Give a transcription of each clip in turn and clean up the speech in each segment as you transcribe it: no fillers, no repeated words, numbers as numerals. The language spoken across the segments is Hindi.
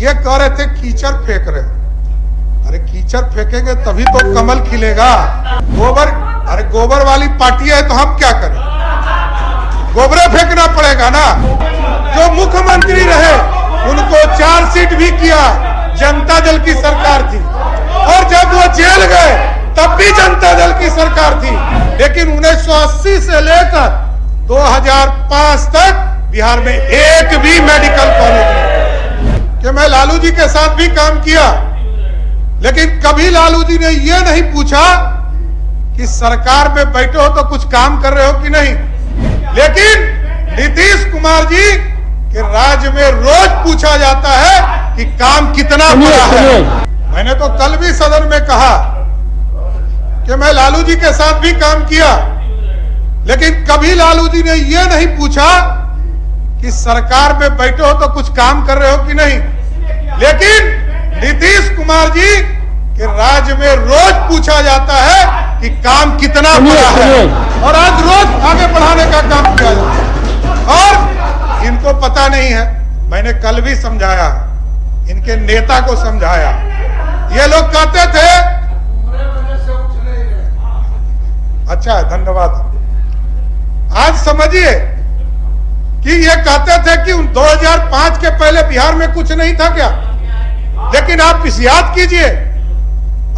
ये कह रहे थे कीचड़ फेंक रहे। अरे कीचड़ फेंकेंगे तभी तो कमल खिलेगा। अरे गोबर वाली पार्टी है तो हम क्या करें, गोबरे फेंकना पड़ेगा ना। जो मुख्यमंत्री रहे उनको 4 सीट भी किया, जनता दल की सरकार थी, और जब वो जेल गए तब भी जनता दल की सरकार थी। लेकिन 1980 से लेकर 2005 तक बिहार में एक भी मेडिकल कॉलेज नहीं। कि मैं लालू जी के साथ भी काम किया, लेकिन कभी लालू जी ने यह नहीं पूछा कि सरकार में बैठे हो तो कुछ काम कर रहे हो कि नहीं। लेकिन नीतीश कुमार जी के राज्य में रोज पूछा जाता है कि काम कितना बड़ा है। मैंने तो कल भी सदन में कहा कि मैं लालू जी के साथ भी काम किया, लेकिन कभी लालू जी ने यह नहीं पूछा कि सरकार में बैठे हो तो कुछ काम कर रहे हो कि नहीं। लेकिन नीतीश कुमार जी के राज्य में रोज पूछा जाता है कि काम कितना बड़ा है, और आज रोज आगे बढ़ाने का काम किया जाता है। और इनको पता नहीं है, मैंने कल भी समझाया, इनके नेता को समझाया। ये लोग कहते थे, अच्छा है, धन्यवाद। आज समझिए कि ये कहते थे कि 2005 के पहले बिहार में कुछ नहीं था क्या। लेकिन आप इस याद कीजिए,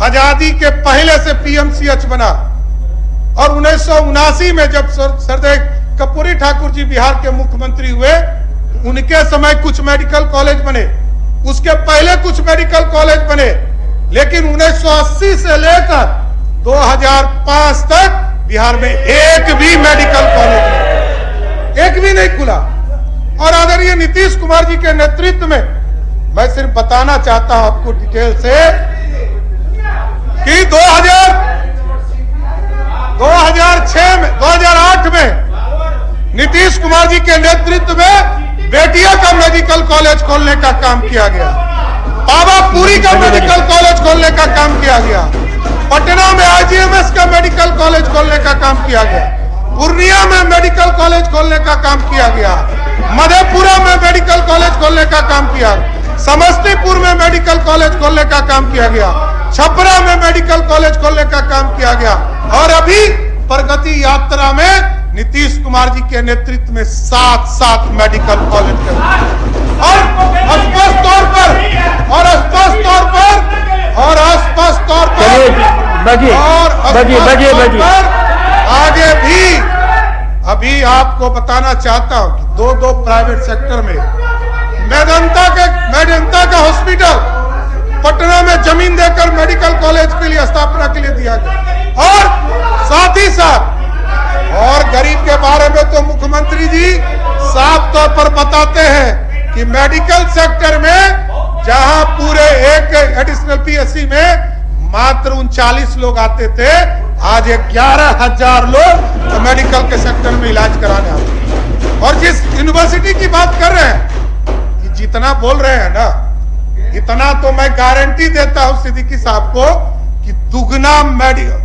आजादी के पहले से पीएमसीएच बना, और 1979 में जब सरदार कर्पूरी ठाकुर जी बिहार के मुख्यमंत्री हुए, उनके समय कुछ मेडिकल कॉलेज बने, उसके पहले कुछ मेडिकल कॉलेज बने। लेकिन 1980 से लेकर 2005 तक बिहार में एक भी मेडिकल कॉलेज नहीं, एक भी नहीं खुला। और आदरणीय नीतीश कुमार जी के नेतृत्व में, मैं सिर्फ बताना चाहता हूं आपको डिटेल से कि 2008 में नीतीश कुमार जी के नेतृत्व में बेटिया का मेडिकल कॉलेज खोलने का काम किया गया, पावापुरी का मेडिकल कॉलेज खोलने का काम किया गया, पटना में आईजीएमएस का मेडिकल कॉलेज खोलने का काम किया गया, पूर्णिया में मेडिकल कॉलेज खोलने का काम किया गया, मधेपुरा में मेडिकल कॉलेज खोलने का काम किया, समस्तीपुर में मेडिकल कॉलेज खोलने का काम किया गया, छपरा में मेडिकल कॉलेज खोलने का काम किया गया, और अभी प्रगति यात्रा में नीतीश कुमार जी के नेतृत्व में 7 मेडिकल कॉलेज और स्पष्ट तौर पर आगे भी अभी आपको बताना चाहता हूं कि 2 प्राइवेट सेक्टर में मेदांता का हॉस्पिटल पटना में जमीन देकर मेडिकल कॉलेज के लिए स्थापना के लिए दिया गया। और साथ ही साथ, और गरीब के बारे में तो मुख्यमंत्री जी साफ तौर पर बताते हैं कि मेडिकल सेक्टर में जहां पूरे एक एडिशनल पीएससी में मात्र 39 लोग आते थे, आज 11,000 लोग मेडिकल के सेक्टर में इलाज कराने आते हैं। और जिस यूनिवर्सिटी की बात कर रहे हैं, जितना बोल रहे हैं ना, इतना तो मैं गारंटी देता हूं सिद्दीकी साहब को कि दुगना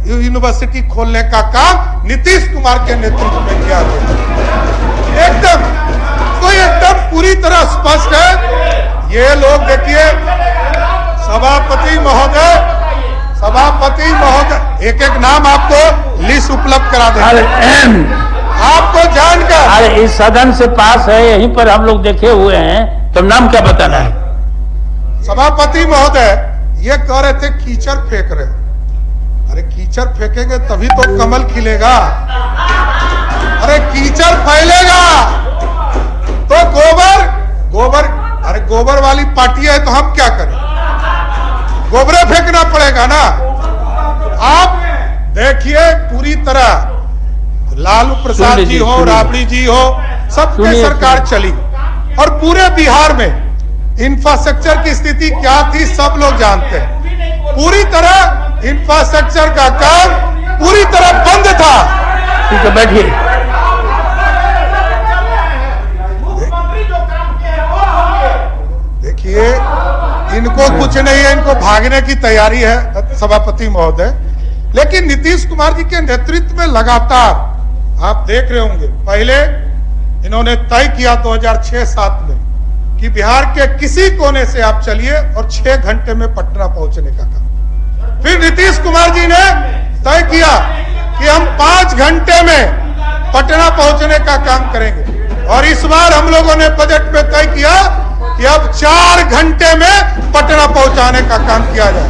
यूनिवर्सिटी खोलने का काम नीतीश कुमार के नेतृत्व में किया गया। एकदम पूरी तरह स्पष्ट है। ये लोग देखिए, सभापति महोदय एक नाम आपको लिस्ट उपलब्ध करा दें, आपको जानकर। अरे इस सदन से पास है, यहीं पर हम लोग देखे हुए हैं, तो नाम क्या बताना है। सभापति महोदय ये कह रहे थे कीचड़ फेंक रहे। अरे कीचड़ फेंकेंगे तभी तो कमल खिलेगा। अरे कीचड़ फैलेगा तो गोबर वाली पार्टी है तो हम क्या करें, गोबरे फेंकना पड़ेगा ना। आप देखिए, पूरी तरह लालू प्रसाद जी हो, राबड़ी जी हो, सबके सरकार चली, और पूरे बिहार में इंफ्रास्ट्रक्चर की स्थिति क्या थी सब लोग जानते हैं। पूरी तरह इंफ्रास्ट्रक्चर का काम पूरी तरह बंद था। ठीक है, बैठिए। देखिए, इनको कुछ नहीं है, इनको भागने की तैयारी है सभापति महोदय। लेकिन नीतीश कुमार जी के नेतृत्व में लगातार आप देख रहे होंगे, पहले इन्होंने तय किया 2006-7 में कि बिहार के किसी कोने से आप चलिए और 6 घंटे में पटना पहुंचने का काम। फिर नीतीश कुमार जी ने तय किया कि हम 5 घंटे में पटना पहुंचने का काम करेंगे, और इस बार हम लोगों ने बजट में तय किया कि अब 4 घंटे में पटना पहुंचाने का काम किया जाए।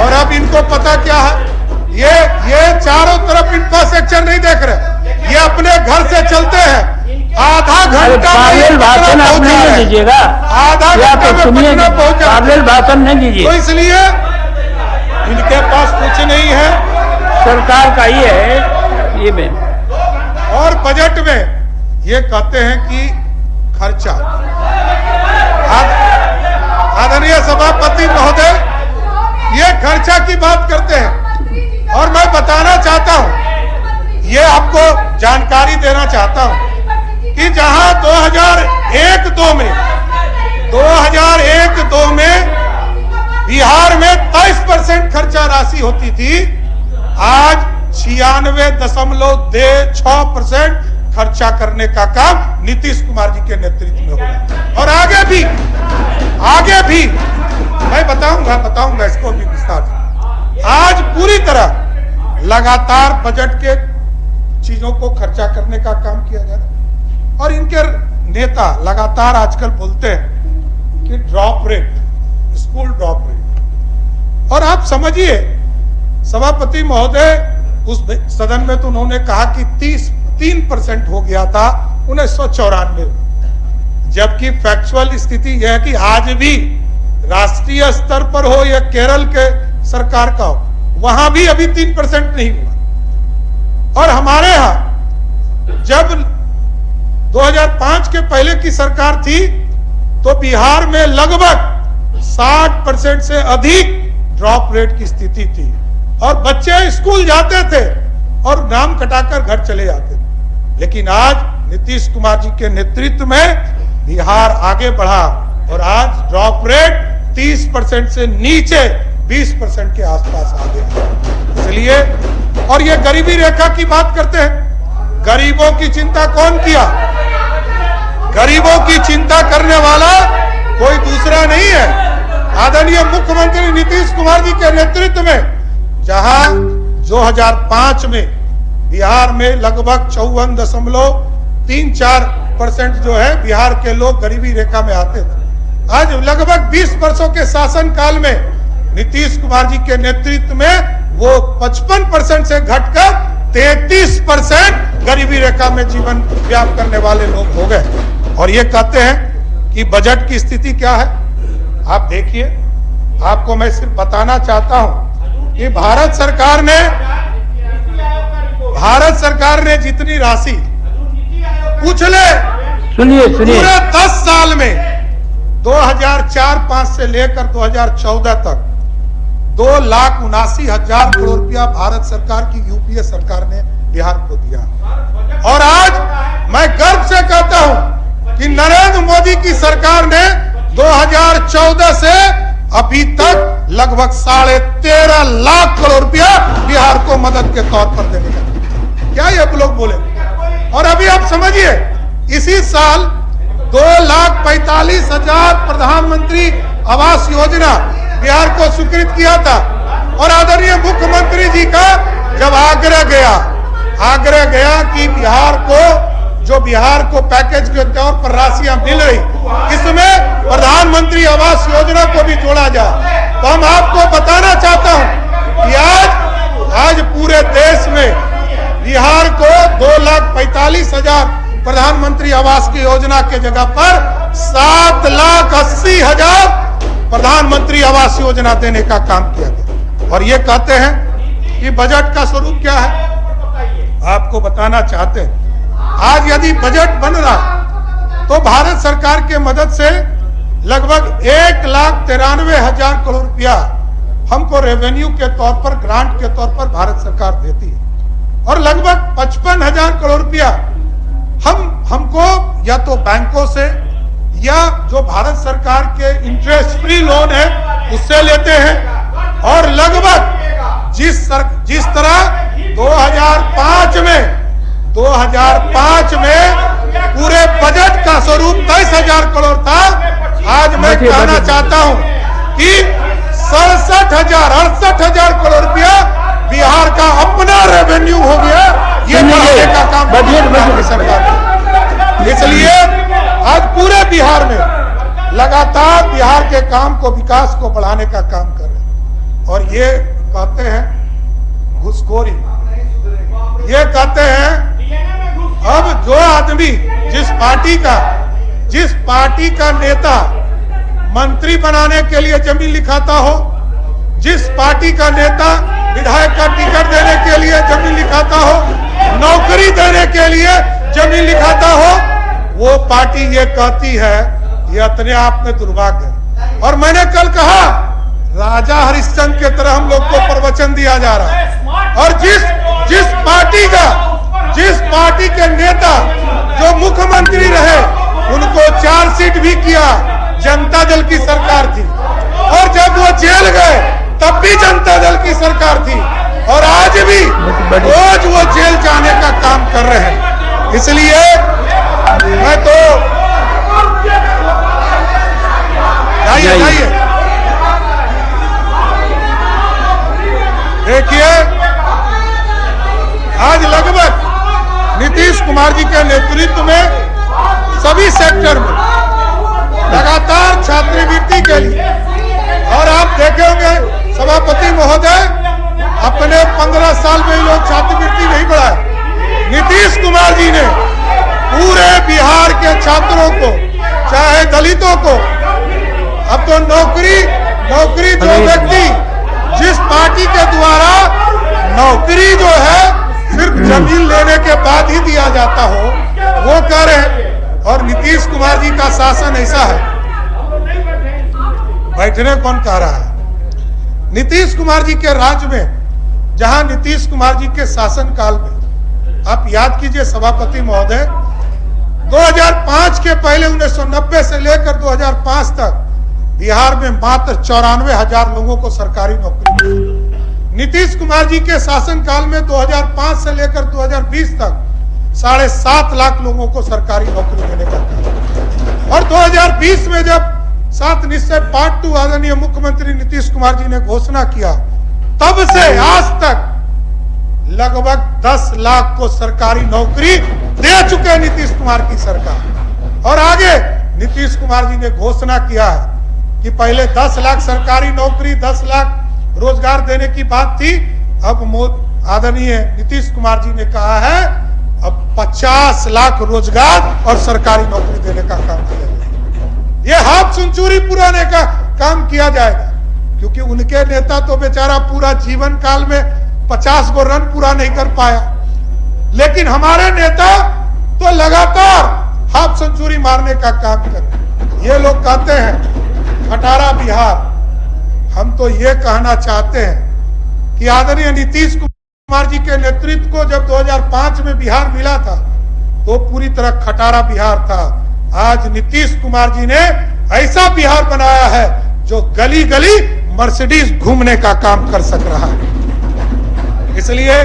और अब इनको पता क्या है, ये चारों तरफ इंफ्रास्ट्रक्चर नहीं देख रहे, ये अपने घर से चलते हैं, आधा घंटा में भाषण आप नहीं दीजिएगा, आधा घंटा में पटना पहुंचा, भाषण नहीं दीजिए। तो इसलिए इनके पास कुछ नहीं है, सरकार का ही है ये में। और बजट में ये कहते हैं कि खर्चा, आदरणीय सभापति महोदय ये खर्चा की बात करते हैं। और मैं बताना चाहता हूं, ये आपको जानकारी देना चाहता हूं कि जहां 2001-2 में बिहार में 23% खर्चा राशि होती थी, आज 96.6% खर्चा करने का काम नीतीश कुमार जी के नेतृत्व में होगा। और आगे भी मैं बताऊंगा इसको भी विस्तार से। आज पूरी तरह लगातार बजट के चीजों को खर्चा करने का काम किया जा रहा है। और इनके नेता लगातार आजकल बोलते हैं कि drop rate, school drop rate. और आप समझिए सभापति महोदय, उस सदन में तो उन्होंने कहा कि 3% हो गया था 1994 में, जबकि फैक्चुअल स्थिति यह है कि आज भी राष्ट्रीय स्तर पर हो या केरल के सरकार का हो, वहां भी अभी 3% नहीं हुआ। और हमारे यहां जब 2005 के पहले की सरकार थी तो बिहार में लगभग 60% से अधिक ड्रॉप रेट की स्थिति थी, और बच्चे स्कूल जाते थे और नाम कटाकर घर चले जाते थे। लेकिन आज नीतीश कुमार जी के नेतृत्व में बिहार आगे बढ़ा और आज ड्रॉप रेट 30% से नीचे 20% के आसपास आ गया। इसलिए, और ये गरीबी रेखा की बात करते हैं, गरीबों की चिंता कौन किया? गरीबों की चिंता करने वाला कोई दूसरा नहीं है, आदरणीय मुख्यमंत्री नीतीश कुमार जी के नेतृत्व में। जहां 2005 में बिहार में लगभग 54.34% जो है बिहार के लोग गरीबी रेखा में आते थे, आज लगभग 20 वर्षों के शासन काल में नीतीश कुमार जी के नेतृत्व में वो 55% से घटकर 33% गरीबी रेखा में जीवन व्यापन करने वाले लोग हो गए। और ये कहते हैं कि बजट की स्थिति क्या है। आप देखिए, आपको मैं सिर्फ बताना चाहता हूं कि भारत सरकार ने जितनी राशि पिछले सुनिए पूरे 10 साल में 2004-5 से लेकर 2014 तक 2,79,000 करोड़ रुपया भारत सरकार की यूपीए सरकार ने बिहार को दिया। और आज मैं गर्व से कहता हूं कि नरेंद्र मोदी की सरकार ने 2014 से अभी तक लगभग 13.5 लाख करोड़ रुपया बिहार को मदद के तौर पर देने का। क्या ये लोग बोले? और अभी आप समझिए, इसी साल 2,45,000 प्रधानमंत्री आवास योजना बिहार को स्वीकृत किया था। और आदरणीय मुख्यमंत्री जी का जब आग्रह गया कि बिहार को पैकेज के तौर पर राशियां मिल रही, इसमें प्रधानमंत्री आवास योजना को भी जोड़ा जाए, तो हम आपको बताना चाहता हूं कि आज पूरे देश में बिहार को 2,45,000 प्रधानमंत्री आवास की योजना के जगह पर 7,80,000 प्रधानमंत्री आवास योजना देने का काम किया गया। और ये कहते हैं कि बजट का स्वरूप क्या है, आपको बताना चाहते हैं। आज यदि बजट बन रहा तो भारत सरकार के मदद से लगभग 1,93,000 करोड़ रुपया हमको रेवेन्यू के तौर पर, ग्रांट के तौर पर भारत सरकार देती है। और लगभग 55,000 करोड़ रुपया हमको या तो बैंकों से या जो भारत सरकार के इंटरेस्ट फ्री लोन है उससे लेते हैं। और लगभग जिस तरह 2005 में पूरे बजट का स्वरूप 23,000 करोड़ था। आज मैं कहना चाहता हूं कि 68,000 करोड़ रुपया बिहार का अपना रेवेन्यू हो गया। ये बढ़ाने का काम बजट सरकार। इसलिए आज पूरे बिहार में लगातार बिहार के काम को, विकास को बढ़ाने का काम कर रहे हैं। और ये कहते हैं घुसखोरी, ये कहते हैं अब जो आदमी जिस पार्टी का नेता मंत्री बनाने के लिए जमीन लिखाता हो, जिस पार्टी का नेता विधायक का टिकट देने के लिए जमीन लिखाता हो, नौकरी देने के लिए जमीन लिखाता हो, वो पार्टी ये कहती है ये अपने आप में दुर्भाग्य है। और मैंने कल कहा राजा हरिश्चंद्र के तरह हम लोग को प्रवचन दिया जा रहा है। और जिस पार्टी के नेता जो मुख्यमंत्री रहे उनको चार्जशीट भी किया, जनता दल की सरकार थी। और जब वो जेल गए तब भी जनता दल की सरकार थी। और आज भी रोज वो जेल जाने का काम कर रहे हैं। इसलिए मैं तो जाइए देखिए, आज लगभग नीतीश कुमार जी के नेतृत्व में सभी सेक्टर में लगातार छात्रवृत्ति के लिए, और आप देखे होंगे सभापति महोदय अपने 15 साल में लोग छात्रवृत्ति नहीं बढ़ाए। नीतीश कुमार जी ने पूरे बिहार के छात्रों को, चाहे दलितों को, अब तो नौकरी जो व्यक्ति जिस पार्टी के द्वारा नौकरी जो है सिर्फ जमीन लेने के बाद ही दिया जाता हो, वो कर रहे हैं। और नीतीश कुमार जी का शासन ऐसा है, बैठने कौन कह रहा है? नीतीश कुमार जी के राज्य में, जहां नीतीश कुमार जी के शासन काल में, आप याद कीजिए सभापति महोदय, 2005 के पहले 1990 से लेकर 2005 तक बिहार में मात्र 94,000 लोगों को सरकारी नौकरी मिली। नीतीश कुमार जी के शासन काल में 2005 से लेकर 2020 तक 7.5 लाख लोगों को सरकारी नौकरी देने का काम। और 2020 में जब 7 निश्चय पार्ट 2 आदरणीय मुख्यमंत्री नीतीश कुमार जी ने घोषणा किया, तब से आज तक लगभग 10 लाख को सरकारी नौकरी दे चुके नीतीश कुमार की सरकार। और आगे नीतीश कुमार जी ने घोषणा किया है कि पहले 10 लाख सरकारी नौकरी, 10 लाख रोजगार देने की बात थी। अब आदरणीय नीतीश कुमार जी ने कहा है अब 50 लाख रोजगार और सरकारी नौकरी देने का काम किया जाएगा। ये हाफ सेंचुरी पुराने का काम किया जाएगा, क्योंकि उनके नेता तो बेचारा पूरा जीवन काल में 50 गो रन पूरा नहीं कर पाया। लेकिन हमारे नेता तो लगातार हाफ सेंचुरी मारने का काम कर। ये लोग कहते हैं खटारा बिहार। हम तो ये कहना चाहते हैं कि आदरणीय नीतीश कुमार जी के नेतृत्व को जब 2005 में बिहार मिला था तो पूरी तरह खटारा बिहार था। आज नीतीश कुमार जी ने ऐसा बिहार बनाया है जो गली गली मर्सिडीज घूमने का काम कर सक रहा है। इसलिए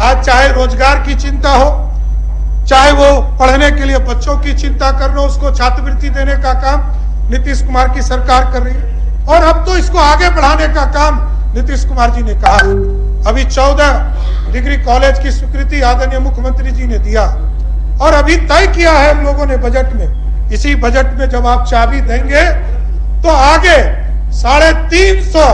आज चाहे रोजगार की चिंता हो, चाहे वो पढ़ने के लिए बच्चों की चिंता करना, उसको छात्रवृत्ति देने का काम नीतीश कुमार की सरकार कर रही है। और अब तो इसको आगे बढ़ाने का काम नीतीश कुमार जी ने कहा। अभी 14 डिग्री कॉलेज की स्वीकृति आदरणीय मुख्यमंत्री जी ने दिया और अभी तय किया है हम लोगों ने बजट में। इसी बजट में जब आप चाबी देंगे तो आगे 350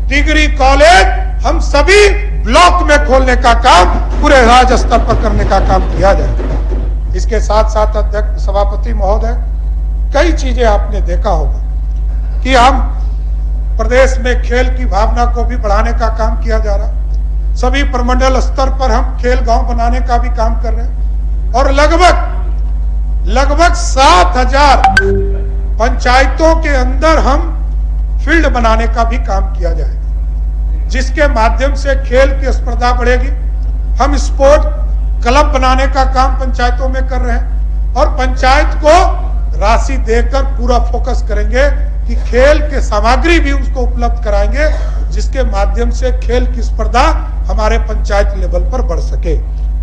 डिग्री कॉलेज हम सभी ब्लॉक में खोलने का काम पूरे राज्य स्तर पर करने का काम किया जाए। इसके साथ साथ अध्यक्ष सभापति महोदय, कई चीजें आपने देखा होगा कि हम प्रदेश में खेल की भावना को भी बढ़ाने का काम किया जा रहा। सभी प्रमंडल स्तर पर हम खेल गांव बनाने का भी काम कर रहे हैं और लगभग 7,000 पंचायतों के अंदर हम फील्ड बनाने का भी काम किया जाएगा, जिसके माध्यम से खेल की स्पर्धा बढ़ेगी। हम स्पोर्ट क्लब बनाने का काम पंचायतों में कर रहे हैं और पंचायत को राशि देकर पूरा फोकस करेंगे कि खेल के सामग्री भी उसको उपलब्ध कराएंगे, जिसके माध्यम से खेल की स्पर्धा हमारे पंचायत लेवल पर बढ़ सके।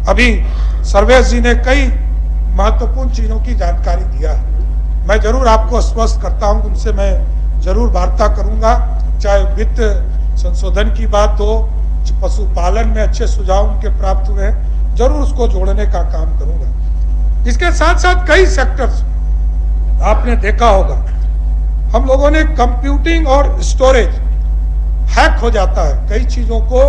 अभी सर्वेश जी ने कई महत्वपूर्ण चीजों की जानकारी दिया है। मैं जरूर आपको आश्वस्त करता हूं, उनसे मैं जरूर वार्ता करूंगा, चाहे वित्त संशोधन की बात हो, पशुपालन में अच्छे सुझाव उनके प्राप्त हुए हैं, जरूर उसको जोड़ने का काम करूंगा। इसके साथ साथ कई सेक्टर्स आपने देखा होगा, हम लोगों ने कंप्यूटिंग और स्टोरेज हैक हो जाता है, कई चीजों को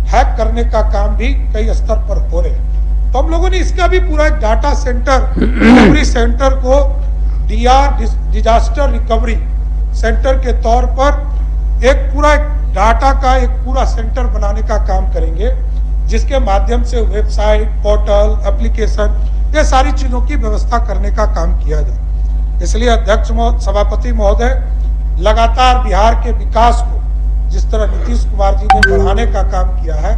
हैक करने का काम भी कई स्तर पर हो रहे हैं। तो हम लोगों ने इसका भी पूरा एक डाटा सेंटर, रिकवरी सेंटर को डिजास्टर रिकवरी सेंटर के तौर पर एक पूरा डाटा का एक पूरा सेंटर बनाने का काम करेंगे, जिसके माध्यम से वेबसाइट, पोर्टल, एप्लीकेशन, ये सारी चीजों की व्यवस्था करने का काम किया जाए। इसलिए अध्यक्ष सभापति महोदय, लगातार बिहार के विकास को जिस तरह नीतीश कुमार जी ने बढ़ाने का काम किया है,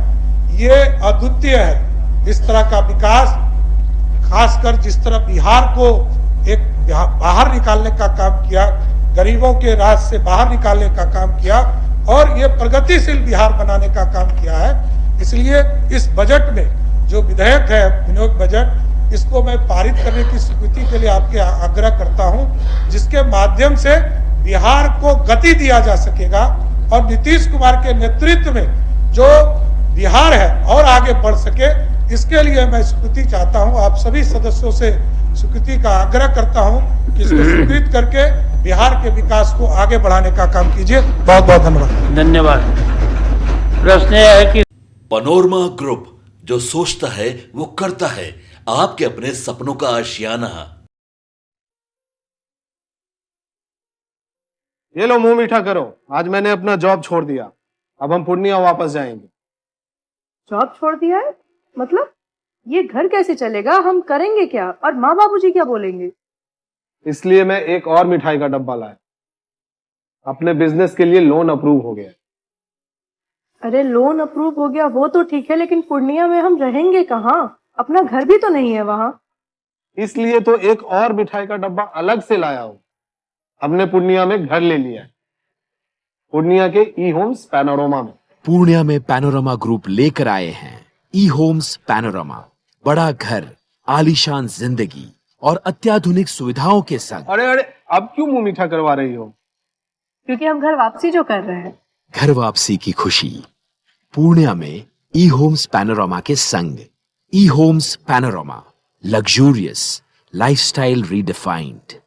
ये अद्वितीय है। इस तरह का विकास, खासकर जिस तरह बिहार को एक बाहर निकालने का काम किया, गरीबों के राज से बाहर निकालने का काम किया और ये प्रगतिशील बिहार बनाने का काम किया है। इसलिए इस बजट में जो विधेयक है, विनियोग बजट, इसको मैं पारित करने की स्वीकृति के लिए आपके आग्रह करता हूं, जिसके माध्यम से बिहार को गति दिया जा सकेगा और नीतीश कुमार के नेतृत्व में जो बिहार है और आगे बढ़ सके, इसके लिए मैं स्वीकृति चाहता हूं। आप सभी सदस्यों से स्वीकृति का आग्रह करता हूं कि इसको स्वीकृत करके बिहार के विकास को आगे बढ़ाने का काम कीजिए। बहुत बहुत धन्यवाद। धन्यवाद। प्रश्न यह है कि पैनोरमा ग्रुप, जो सोचता है वो करता है, आपके अपने सपनों का आशियाना। ये लो, मुंह मीठा करो। आज मैंने अपना जॉब छोड़ दिया, अब हम पूर्णिया वापस जाएंगे। जॉब छोड़ दिया है? मतलब ये घर कैसे चलेगा? हम करेंगे क्या? और माँ बाबूजी क्या बोलेंगे? इसलिए मैं एक और मिठाई का डब्बा लाया। अपने बिजनेस के लिए लोन अप्रूव हो गया। अरे लोन अप्रूव हो गया वो तो ठीक है, लेकिन पूर्णिया में हम रहेंगे कहाँ? अपना घर भी तो नहीं है वहाँ। इसलिए तो एक और मिठाई का डब्बा अलग से लाया हूँ। हमने पूर्णिया में घर ले लिया है, पूर्णिया के ई होम्स पैनोरमा में। पूर्णिया में पैनोरमा ग्रुप लेकर आए हैं ई होम्स पैनोरमा। बड़ा घर, आलीशान जिंदगी और अत्याधुनिक सुविधाओं के संग। अरे अरे, अब क्यों मुंह मीठा करवा रही हो? क्योंकि हम घर वापसी जो कर रहे हैं। घर वापसी की खुशी पूर्णिया में ई होम्स पैनोरमा के संग। ई homes panorama, luxurious lifestyle redefined.